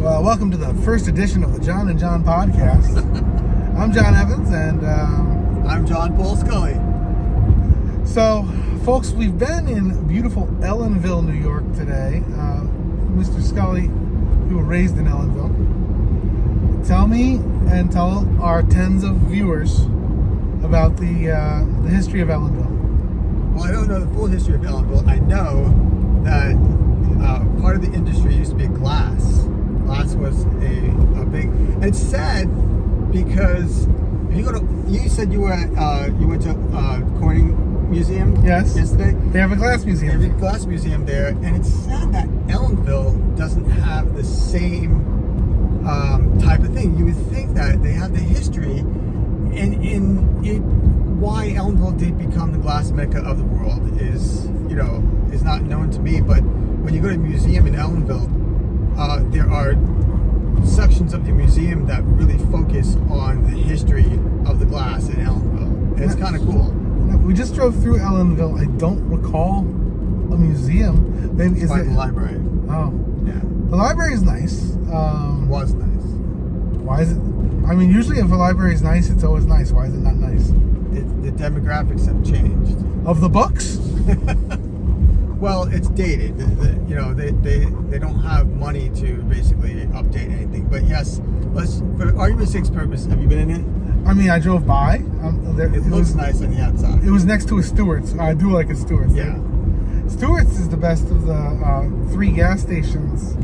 Well, welcome to the first edition of the John and John podcast. I'm John Evans, and I'm John Paul Scully. So, folks, we've been in beautiful Ellenville, New York today. Mr. Scully, you were raised in Ellenville. Tell me and tell our tens of viewers about the history of Ellenville. Well, I don't know the full history of Ellenville. I know that part of the industry used to be glass. Glass was a big. And it's sad because if you go to. You said you went to Corning Museum. Yes. Yesterday. They have a glass museum. They have a glass museum there, and it's sad that Ellenville doesn't have the same type of thing. You would think that they have the history, and why Ellenville did become the glass mecca of the world is not known to me. But when you go to a museum in Ellenville, there are sections of the museum that really focus on the history of the glass in Ellenville. And it's kind of cool. We just drove through Ellenville. I don't recall a museum. Maybe It's by the library. Oh, Yeah. the library is nice. Was nice. Why is it? I mean, usually if a library is nice, it's always nice. Why is it not nice? The demographics have changed. Of the books? Well, it's dated. They don't have money to basically update anything. But yes, for argument's sake purpose, have you been in it? I mean, I drove by. It looks nice on the outside. It was next to a Stewart's. I do like a Stewart's. Yeah. Stewart's is the best of the 3 gas stations.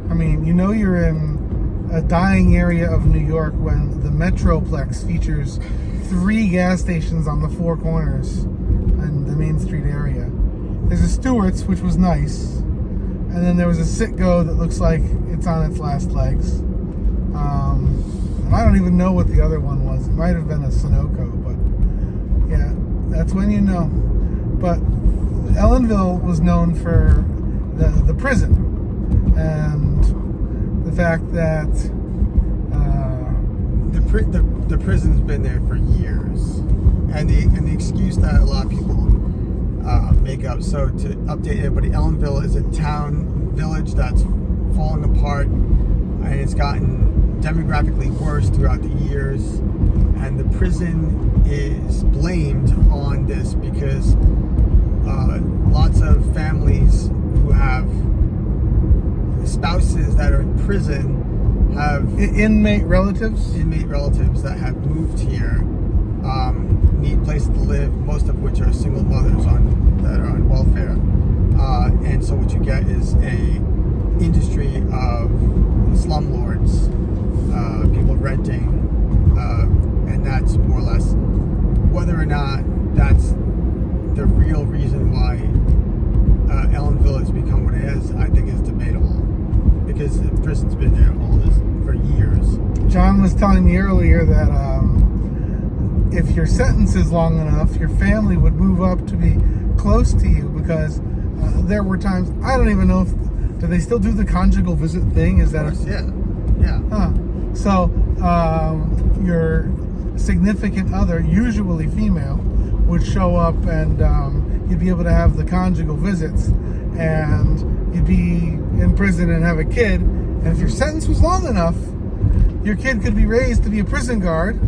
I mean, you're in a dying area of New York when the Metroplex features 3 gas stations on the 4 corners in the Main Street area. There's a Stewart's, which was nice, and then there was a Citgo that looks like it's on its last legs. And I don't even know what the other one was. It might have been a Sunoco, but yeah, that's when you know. But Ellenville was known for the prison and the fact that the prison's been there for years, and the excuse that a lot of people make up. So to update everybody, Ellenville is a village that's falling apart, and it's gotten demographically worse throughout the years, and the prison is blamed on this because lots of families who have spouses that are in prison have inmate relatives that have moved here, need places to live, most of which are single mothers that are on welfare, and so what you get is a industry of slumlords, people renting, and that's more or less whether or not that's the real reason why Ellenville has become what it is. I think is debatable because the prison's been there all this for years. John was telling me earlier that if your sentence is long enough, your family would move up to be close to you because there were times, I don't even know do they still do the conjugal visit thing? Is that yeah. Huh. So your significant other, usually female, would show up and you'd be able to have the conjugal visits, and you'd be in prison and have a kid, and if your sentence was long enough, your kid could be raised to be a prison guard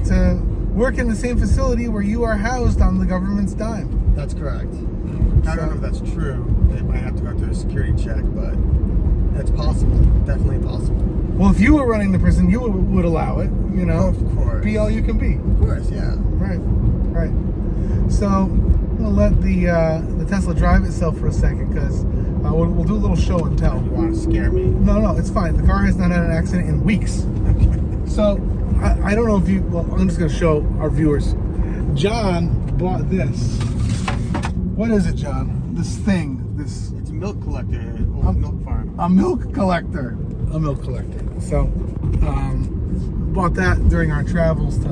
to work in the same facility where you are housed on the government's dime. That's correct. I don't know if that's true. They might have to go through a security check, but that's possible. Definitely possible. Well, if you were running the prison, you would allow it, Of course. Be all you can be. Of course, yeah. Right. So we'll let the Tesla drive itself for a second because we'll do a little show and tell. You want to scare me? No, it's fine. The car has not had an accident in weeks. Okay. So I don't know if I'm just going to show our viewers. John bought this. What is it, John? This thing. It's a milk collector, milk farm. A milk collector. So, bought that during our travels to.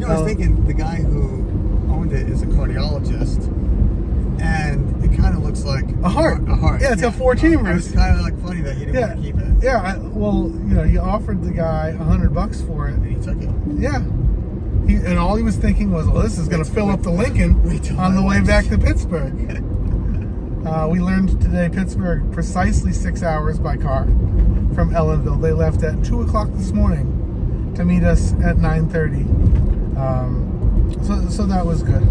I was thinking the guy who owned it is a cardiologist, and it kind of looks like a heart. Yeah, it's got 4 chambers. It's kind of like funny that he didn't want to keep it. Yeah. He offered the guy $100 for it, and he took it. Yeah. And all he was thinking was, well, this is going to fill up the Lincoln on the way back to Pittsburgh. We learned today Pittsburgh precisely 6 hours by car. from Ellenville. They left at 2 o'clock this morning to meet us at 9:30. So that was good.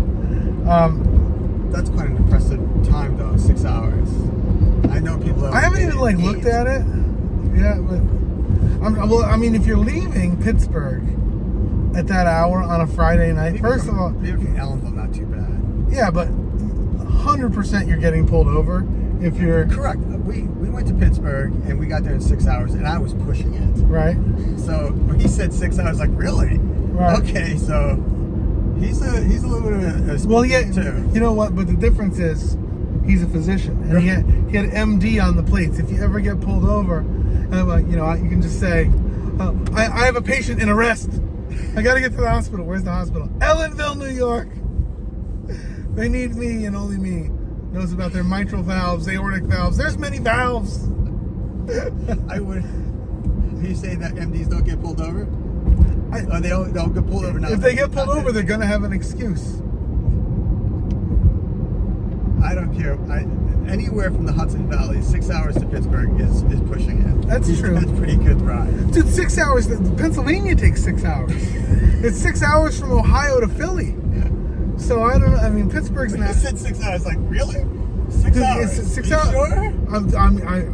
That's quite an impressive time, though. 6 hours. I know people. That I haven't even looked at it. Yeah, but I mean, if you're leaving Pittsburgh at that hour on a Friday night, first of all, maybe from Ellenville, not too bad. Yeah, but 100% you're getting pulled over if you're correct. We went to Pittsburgh and we got there in 6 hours, and I was pushing it. Right. So when he said 6 hours, like really? Right. Okay, so he's a little bit of a well, yeah. too. You know what? But the difference is he's a physician, and he had MD on the plates. If you ever get pulled over, you can just say, I have a patient in arrest. I got to get to the hospital. Where's the hospital? Ellenville, New York. They need me, and only me knows about their mitral valves, aortic valves. There's many valves. I would. Are you saying that MDs don't get pulled over? They don't get pulled over now. If they get pulled over, they're gonna have an excuse. I don't care. Anywhere from the Hudson Valley, 6 hours to Pittsburgh is pushing it. That's true. That's a pretty good ride. Dude, 6 hours. Pennsylvania takes 6 hours. It's 6 hours from Ohio to Philly. Yeah. So I don't know. I mean, Pittsburgh's not. You said 6 hours. Like really? 6 hours? It's 6 you hours. Sure?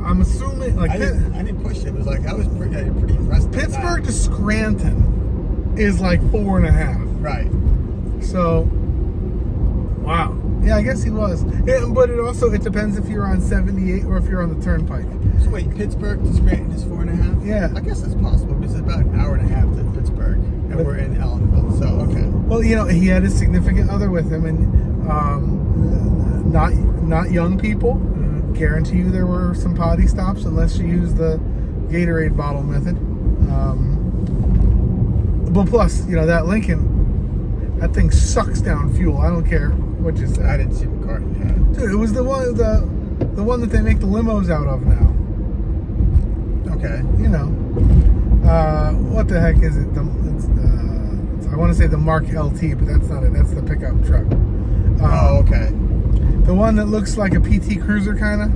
I'm assuming like I didn't push it. It was like I was pretty impressed. Pittsburgh to Scranton is like 4.5. Right. So, wow. Yeah, I guess he was. Yeah, but it depends if you're on 78 or if you're on the Turnpike. So wait, Pittsburgh to Scranton is 4.5? Yeah. I guess that's possible because it's about an hour and a half to Pittsburgh, and we're in Ellenville. So okay. Well, he had his significant other with him, and not young people. Mm-hmm. Guarantee you there were some potty stops unless you use the Gatorade bottle method. But plus, that Lincoln, that thing sucks down fuel. I don't care what you say. I didn't see the car. Yeah. Dude, it was the one that they make the limos out of now. Okay. What the heck is it? I want to say the Mark LT, but that's not it. That's the pickup truck. Okay. The one that looks like a PT Cruiser, kind of.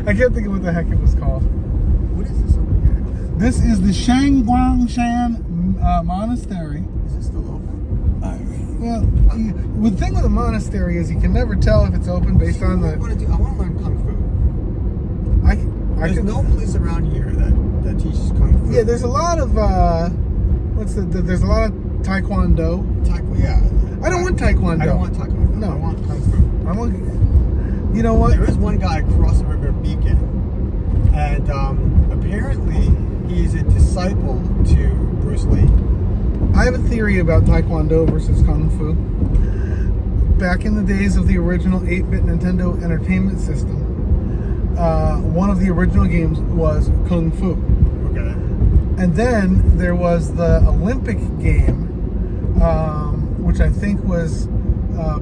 I can't think of what the heck it was called. What is this over here? This is the Shangguangshan Monastery. Is it still open? Well, the thing with a monastery is you can never tell if it's open based on the. I want to learn kung fu. There's no place around here that teaches kung fu. Yeah, there's a lot of there's a lot of taekwondo. Yeah. I don't want taekwondo. I don't want taekwondo. No. I want kung fu. I want. You know what? There is one guy across the river, Beacon, and apparently he's a disciple to Bruce Lee. I have a theory about taekwondo versus kung fu. Back in the days of the original 8-bit Nintendo Entertainment System, one of the original games was kung fu. Okay. And then there was the Olympic game, which I think was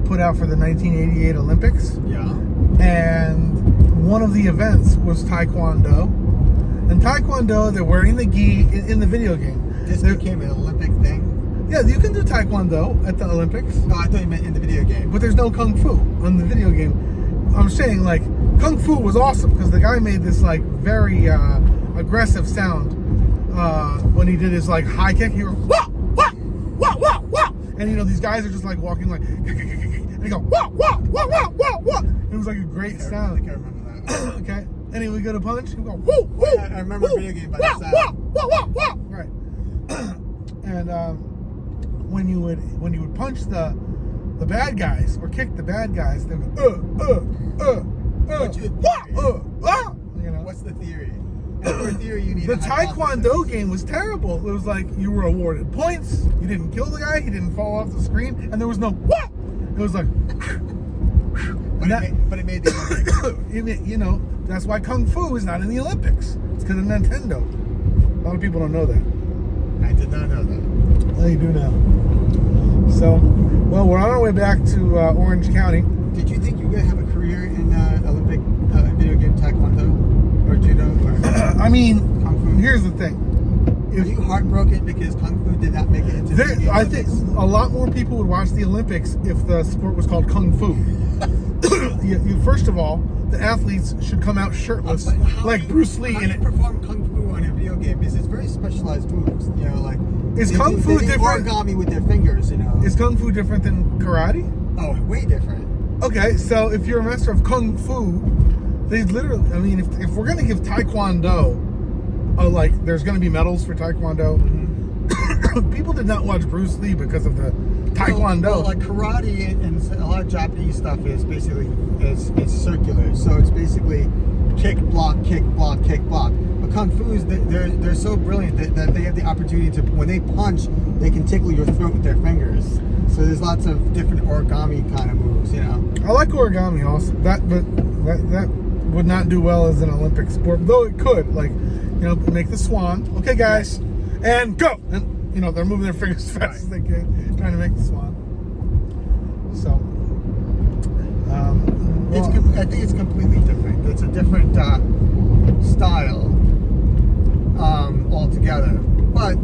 put out for the 1988 Olympics. Yeah. And one of the events was taekwondo. And taekwondo, they're wearing the gi in the video game. This became an Olympic thing? Yeah, you can do taekwondo at the Olympics. No, I thought you meant in the video game. But there's no kung fu on the video game. I'm saying, kung fu was awesome because the guy made this, very aggressive sound when he did his, high kick. He went, wah, wah, wah, wah, wah. And, these guys are just, walking, and they go, wah, wah, wah, wah, wah, wah. It was, a great sound. I think I remember that. Okay. And then we go to punch, we go, woo, woo. I remember woo, video game by wah, that wah, sound. wah, wah, wah. Right. And when you would punch the bad guys or kick the bad guys, they would What's your theory? What's the theory? And for a theory, you need the taekwondo game was terrible. It was you were awarded points. You didn't kill the guy. He didn't fall off the screen, and there was no what. It was but it made the Olympics. That's why kung fu is not in the Olympics. It's because of Nintendo. A lot of people don't know that. I did not know that. Well, you do now. So, we're on our way back to Orange County. Did you think you were going to have a career in Olympic video game taekwondo or judo or kung fu? Here's the thing. Are you heartbroken because kung fu did not make it into the Olympics? I think a lot more people would watch the Olympics if the sport was called kung fu. First of all, the athletes should come out shirtless, like Bruce Lee. How do you perform kung fu on a video game? Because it's very specialized moves. You know, like is kung fu different? Origami with their fingers. You know, is kung fu different than karate? Oh, way different. Okay, so if you're a master of kung fu, they literally. I mean, if we're gonna give taekwondo, like there's gonna be medals for taekwondo. Mm-hmm. People did not watch Bruce Lee because of the taekwondo. Well, like karate and a lot of Japanese stuff is basically it's circular. So it's basically kick, block, kick, block, kick, block. But kung fu's they're so brilliant that they have the opportunity to, when they punch, they can tickle your throat with their fingers. So there's lots of different origami kind of moves, you know. I like origami also. That would not do well as an Olympic sport, though it could. Like, you know, make the swan. Okay, guys, and go. And you know, they're moving their fingers as fast as they can, trying to make the swan. So, I think it's completely different. It's a different style altogether. But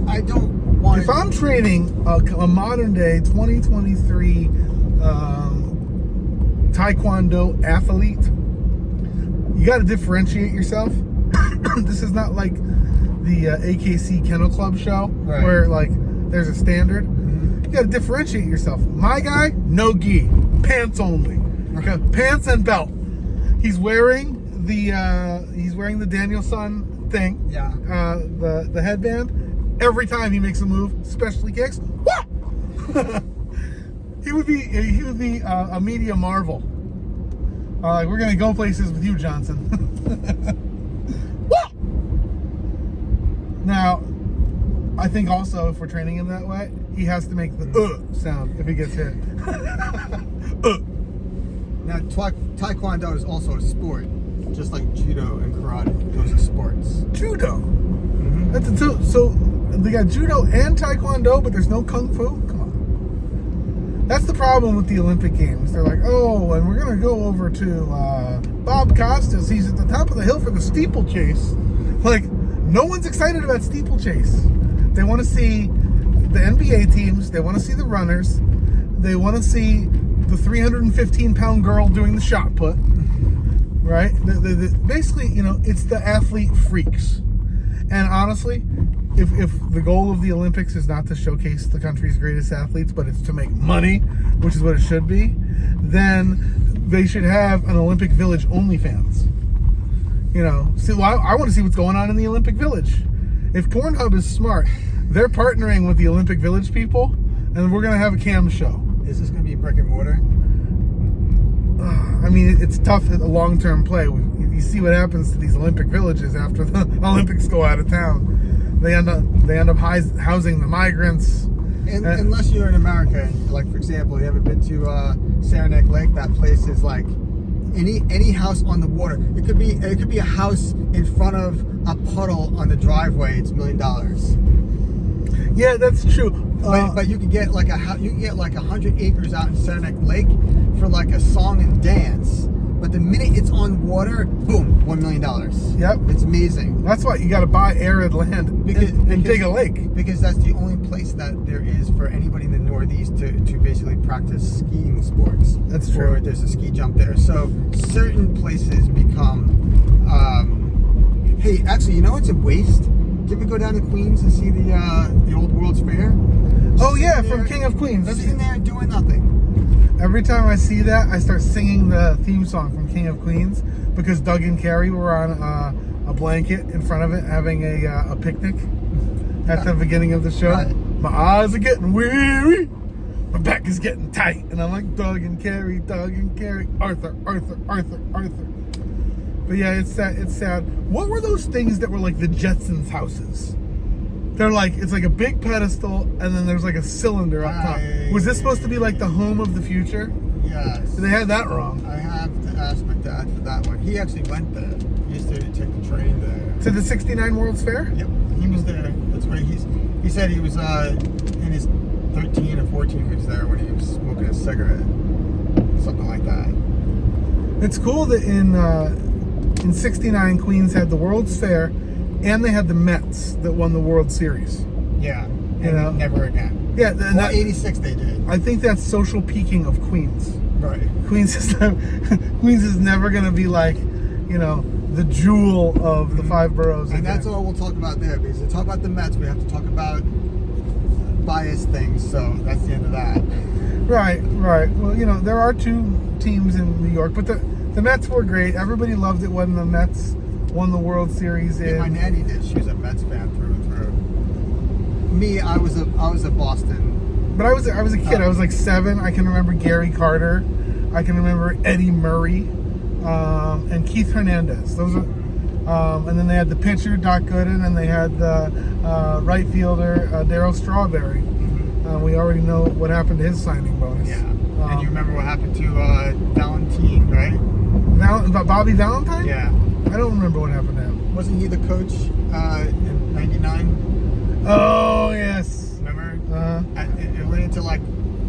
I don't want. If I'm training a modern day 2023 Taekwondo athlete, you got to differentiate yourself. This is not like the AKC Kennel Club show, right, where like there's a standard. Mm-hmm. You got to differentiate yourself. My guy, no gi, pants only. Okay, pants and belt. He's wearing the Danielson thing. Yeah. The headband. Every time he makes a move, especially kicks. Wah! he would be a media marvel. We're gonna go places with you, Johnson. Wah! Now, I think also if we're training him that way, he has to make the sound if he gets hit. Now, Taekwondo is also a sport, just like judo and karate. Those are sports. Judo. Mm-hmm. So they got judo and Taekwondo, but there's no kung fu. Come on. That's the problem with the Olympic Games. They're like, oh, and we're gonna go over to Bob Costas. He's at the top of the hill for the steeplechase. Like, no one's excited about steeplechase. They want to see the NBA teams. They want to see the runners. They want to see the 315-pound girl doing the shot put. Right? Basically, you know, it's the athlete freaks. And honestly, if the goal of the Olympics is not to showcase the country's greatest athletes, but it's to make money, which is what it should be, then they should have an Olympic Village OnlyFans. You know, see, well, I want to see what's going on in the Olympic Village. If Pornhub is smart, they're partnering with the Olympic Village people, and we're going to have a cam show. Is this going to be brick and mortar? I mean, it's tough at a long-term play. You see what happens to these Olympic villages after the Olympics go out of town. They end up housing the migrants. Unless you're in America, like for example, you ever been to Saranac Lake? That place is like any house on the water. It could be a house in front of a puddle on the driveway. It's $1 million. Yeah, that's true. But you can get like 100 acres out in Saranac Lake for like a song and dance. But the minute it's on water, boom, $1 million. Yep, it's amazing. That's why you got to buy arid land and dig a lake. Because that's the only place that there is for anybody in the Northeast to basically practice skiing sports. That's true. Or there's a ski jump there. So certain places become. Hey, actually, you know what's a waste? Did you ever go down to Queens and see the old World's Fair? Oh yeah, from King of Queens. Just sitting there doing nothing. Every time I see that, I start singing the theme song from King of Queens because Doug and Carrie were on a blanket in front of it having a picnic at the beginning of the show. Right. My eyes are getting weary, my back is getting tight, and I'm like, Doug and Carrie, Arthur. But yeah, it's sad. What were those things that were like the Jetsons' houses? They're like, it's like a big pedestal, and then there's like a cylinder up top. Was this supposed to be like the home of the future? Yes. They had that wrong. I have to ask my dad for that one. He actually went there. He used to take the train there. To the 69 World's Fair? Yep. He was there. That's where he said he was in his 13 or 14 he was there when he was smoking a cigarette. Something like that. It's cool that in 69 Queens had the World's Fair, and they had the Mets that won the World Series. Yeah. You know? Never again. Yeah. Well, 86 they did. I think that's social peaking of Queens. Right. Queens is Queens is never going to be like, the jewel of the five boroughs. And again. that's all we'll talk about there, because to talk about the Mets, we have to talk about biased things. So that's the end of that. Right. Well, there are two teams in New York, but the Mets were great. Everybody loved it when the Mets won the World Series. Yeah, my nanny did. She was a Mets fan through and through. Me, I was a Boston. But I was a kid. I was like 7. I can remember Gary Carter. I can remember Eddie Murray, and Keith Hernandez. Those are, and then they had the pitcher Doc Gooden, and they had the right fielder Darryl Strawberry. We already know what happened to his signing bonus. Yeah. And you remember what happened to Valentine, right? Bobby Valentine? Yeah. I don't remember what happened to him. Wasn't he the coach in '99? Oh yes. Remember? Uh-huh. It went into like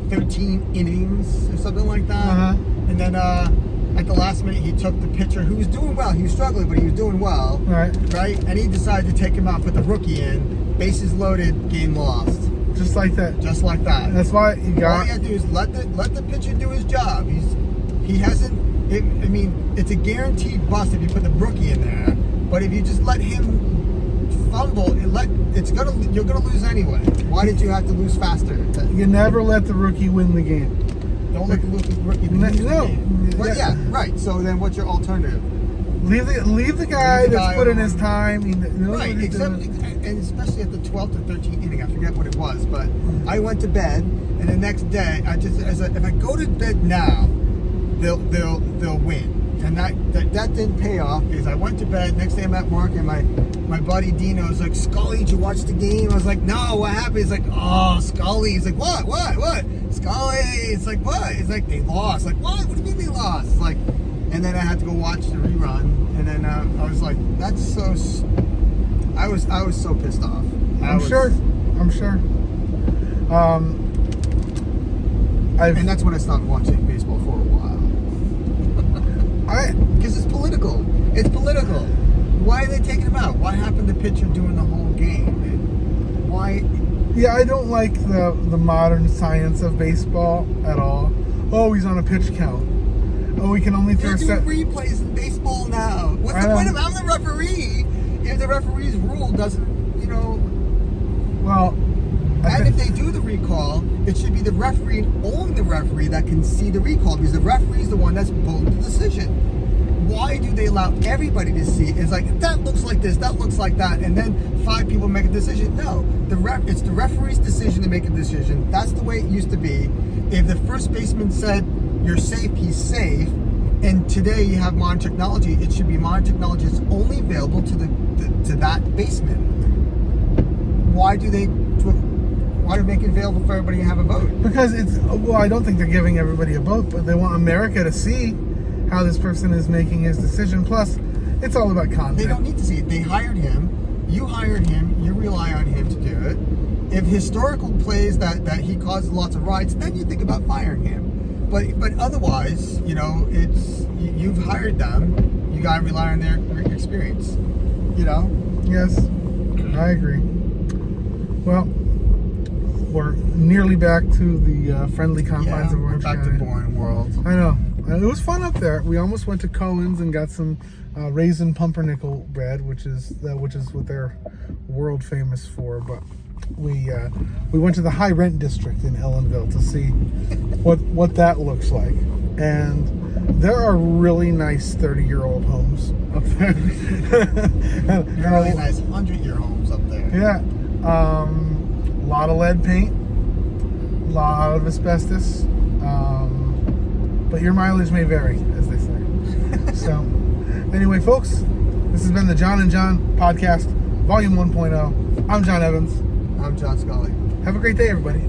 13 innings or something like that. Uh-huh. And then at the last minute, he took the pitcher who was doing well. He was struggling, but he was doing well. Right. And he decided to take him out, put the rookie in. Bases loaded, game lost. Just like that. Just like that. That's why you got. All you gotta do is let the pitcher do his job. He hasn't. It's a guaranteed bust if you put the rookie in there. But if you just let him fumble, you're gonna lose anyway. Why did you have to lose faster? You never let the rookie win the game. Don't let the rookie lose the game. But yeah, right. So then, what's your alternative? Leave the guy that's put in his time. He knows Right, what he's doing. and especially at the 12th or 13th inning, I forget what it was, but I went to bed, and the next day, if I go to bed now, they'll win, and that didn't pay off, because I went to bed. Next day I'm at work, and my buddy Dino was like, "Scully, did you watch the game?" I was like, "No, what happened?" He's like, "Oh, Scully." He's like, "What? Scully." It's like, "What?" It's like, "They lost." Like, "What? What do you mean they lost?" It's like. And then I had to go watch the rerun, and then I was like, "That's so." I was so pissed off. I'm sure. And that's when I stopped watching baseball for a while. Because it's political. It's political. Why are they taking him out? What happened to pitcher doing the whole game? And why? Yeah, I don't like the modern science of baseball at all. Oh, he's on a pitch count. Oh, we can only throw They're doing replays in baseball now. What's the point of having the referee if the referee's rule doesn't, Well, and if they do the recall, it should be the referee and only the referee that can see the recall, because the referee's the one that's pulling the decision. Why do they allow everybody to see? It's like, that looks like this, that looks like that, and then 5 people make a decision. No, it's the referee's decision to make a decision. That's the way it used to be. If the first baseman said, "You're safe," he's safe. And today you have modern technology. It should be modern technology that's only available to that baseman. Why do they make it available for everybody to have a vote? Because I don't think they're giving everybody a vote, but they want America to see how this person is making his decision. Plus, it's all about content. They don't need to see it. They hired him. You hired him. You rely on him to do it. If historical plays that he causes lots of riots, then you think about firing him. But otherwise, you've hired them. You gotta rely on their experience. Yes, I agree. Well, we're nearly back to the friendly confines of Orange County. Back to boring world. I know. It was fun up there. We almost went to Cohen's and got some raisin pumpernickel bread, which is what they're world famous for. But we went to the high rent district in Ellenville to see what that looks like, and there are really nice 30-year-old homes up there. Really nice 100-year homes up there. Yeah, a lot of lead paint, a lot of asbestos, but your mileage may vary, as they say. So, anyway, folks, this has been the John and John podcast, Volume 1.0. I'm John Evans. I'm John Scully. Have a great day, everybody.